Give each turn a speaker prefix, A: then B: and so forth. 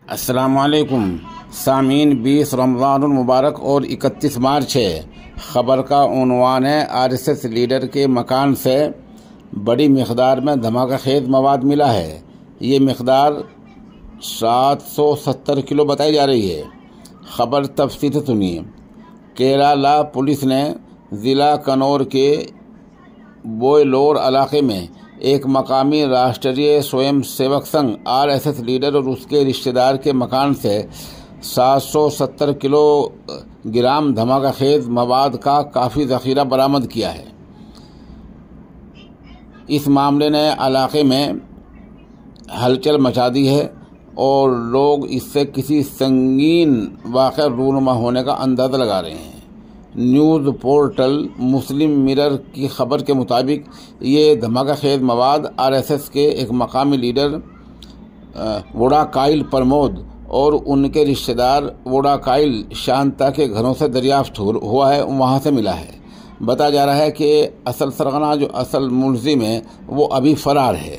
A: अस्सलामुअलैकुम सामीन। 20 रमज़ानुल मुबारक और 31 मार्च है। ख़बर का उन्वान है, आरएसएस लीडर के मकान से बड़ी मिक़दार में धमाका खेज़ मवाद मिला है। ये मिक़दार 770 किलो बताई जा रही है। ख़बर तफसील से सुनिए। केरला पुलिस ने ज़िला कन्नौर के बोयलोर इलाके में एक मकामी राष्ट्रीय स्वयं सेवक संघ आरएसएस लीडर और उसके रिश्तेदार के मकान से 770 किलोग्राम धमाका खेज मवाद का काफ़ी ज़ख़ीरा बरामद किया है। इस मामले ने इलाके में हलचल मचा दी है और लोग इससे किसी संगीन वाक़या रूनुमा होने का अंदाज़ा लगा रहे हैं। न्यूज़ पोर्टल मुस्लिम मिरर की खबर के मुताबिक ये धमाका खेज मवाद आरएसएस के एक मकामी लीडर वोडाकाइल प्रमोद और उनके रिश्तेदार वोडाकाइल शांता के घरों से दरियाफ्त हुआ है, वहाँ से मिला है। बताया जा रहा है कि असल सरगना जो असल मुलजिम है वो अभी फरार है।